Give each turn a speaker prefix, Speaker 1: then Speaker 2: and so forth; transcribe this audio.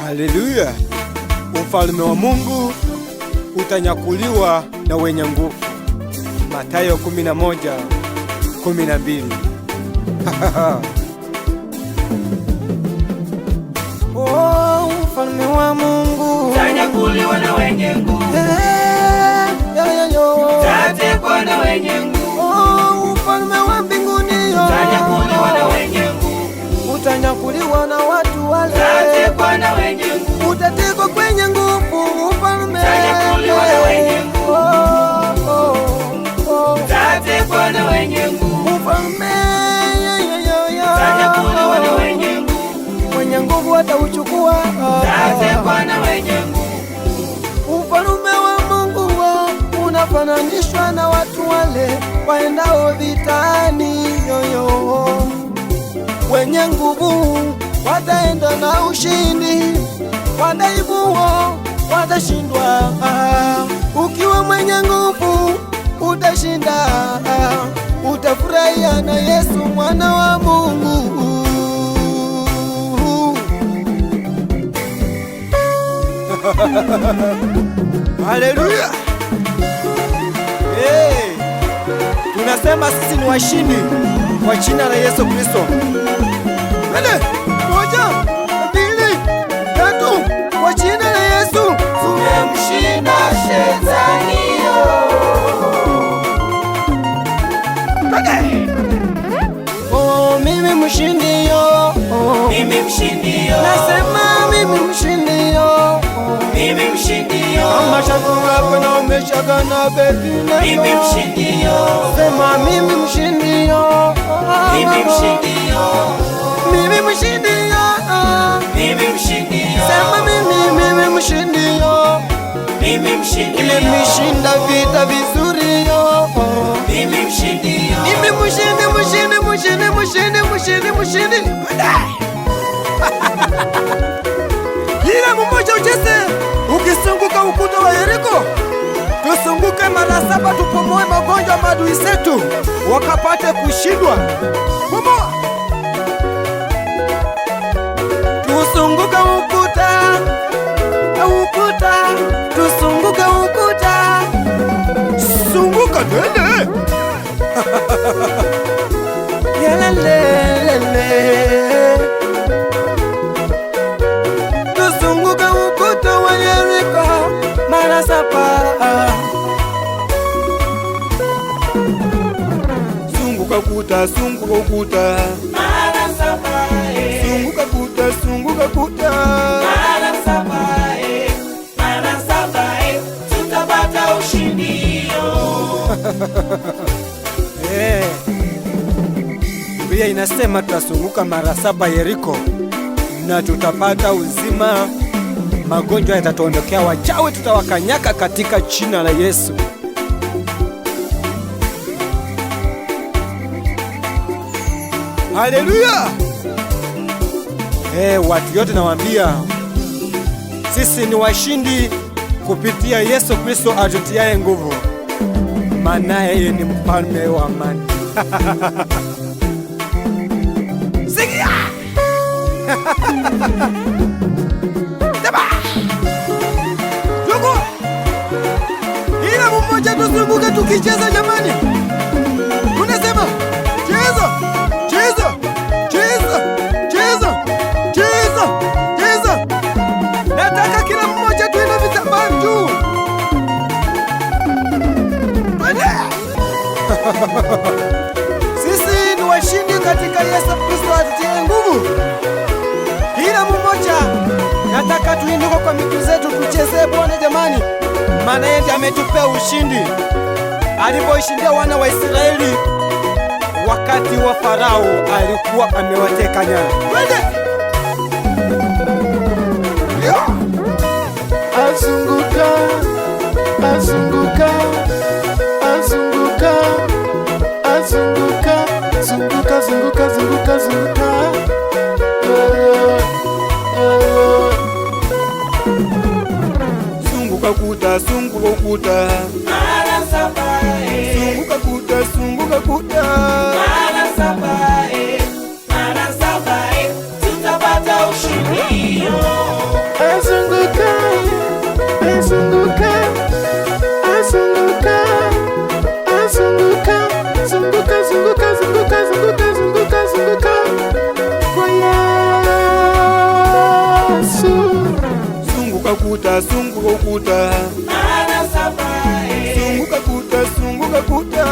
Speaker 1: Haleluya! Ufalme wa Mungu utanyakuliwa na wenye nguvu. Mathayo 11:12.
Speaker 2: Oh, ufalme wa Mungu
Speaker 3: utanyakuliwa na wenye nguvu. Utatekwa na wenye nguvu.
Speaker 2: Oh, ufalme wa mbinguni
Speaker 3: utanyakuliwa na wenye nguvu.
Speaker 2: utanyakuliwa na watu wale.
Speaker 3: Utatekwa na wenye nguvu.
Speaker 2: Utatekwa kwenye nguvu. Ufalme
Speaker 3: utanyakuliwa na wenye nguvu. Utatekwa na wenye nguvu.
Speaker 2: Ufalme
Speaker 3: utanyakuliwa na wenye nguvu.
Speaker 2: mwenye nguvu atauchukua.
Speaker 3: Utatekwa na wenye nguvu.
Speaker 2: Ufalme wa Mungu unafananishwa na watu wale waendao vitani. Wenye nguvu wataenda na ushindi, wadhaifu watashindwa. Ukiwa mwenye nguvu utashinda, utafurahia na Yesu mwana wa Mungu.
Speaker 1: Haleluya! Tunasema sisi ni washindi kwa jina la Yesu Kristo.
Speaker 2: Moja, mbili, tatu, kwa jina la Yesu.
Speaker 3: Tumemshinda shetani.
Speaker 2: Oh, mimi mshindi yo.
Speaker 3: Mimi mshindi yo.
Speaker 2: Nasema mimi mshindi yo.
Speaker 3: Mimi mshindi yo.
Speaker 2: Amashaka na umeshaka na bebi na
Speaker 3: Mimi mshindi yo.
Speaker 2: Sema mimi mshindi yo.
Speaker 3: Mimi mshindi yo.
Speaker 2: Mimi mshindi yo.
Speaker 3: Mimi mshindi yo.
Speaker 2: Sema mimi mshindi yo.
Speaker 3: Mimi mshindi yo.
Speaker 2: Nimeshinda vita vizuri yo.
Speaker 3: Mimi mshindi yo.
Speaker 2: Mimi mshindi.
Speaker 1: Kila mmoja ucheze, ukisunguka ukuta wa Yeriko. Tusunguke mara 7, tupomoe magonjwa maadui zetu wakapate kushindwa. Bomoa.
Speaker 2: Tusunguke ukuta, tusunguke ukuta.
Speaker 1: Sunguka twende.
Speaker 2: Tusunguke ukuta wa Yeriko mara 7.
Speaker 1: Sunguka ukuta.
Speaker 3: Mara 7.
Speaker 1: Sunguka ukuta.
Speaker 3: Mara 7. Mara 7. Tutapata ushindi.
Speaker 1: Biblia inasema tutasunguka mara 7 Yeriko na tutapata uzima. Magonjwa yatatuondokea, wachawi tutawakanyaka katika jina la Yesu. Haleluya! Watu yote nawaambia sisi ni washindi kupitia Yesu Kristo atutiaye nguvu, maana yeye ni mfalme wa amani. Sikia! Taba! Tuko! Kila mmoja tuzunguke tukicheza jamani. Unasema cheza, cheza, cheza, cheza, cheza, cheza. Nataka kila mmoja tuende vitambaa juu. Sisi ni washindi katika Yesu Kristo atutie nguvu. Kila mmoja nataka tuinuke kwa miguu zetu tuchezee Bwana jamani, maana yeye ndiye ametupea ushindi alipoishindia wana wa Israeli wakati wa Farao alikuwa amewateka nyara. Twende!
Speaker 2: Azunguka, azunguka, azunguka, azunguka, zunguka, zunguka, zunguka, zunguka.
Speaker 1: Sunguka ukuta.
Speaker 3: Mara 7.
Speaker 1: Sunguka ukuta.
Speaker 3: Mara 7. Mara 7. Tutapata ushindi.
Speaker 2: zunguka, zunguka, zunguka, zunguka, zunguka kwa Yesu. Zunguka kuta, zunguka kuta,
Speaker 3: Anasaba,
Speaker 2: zunguka kuta, zunguka kuta.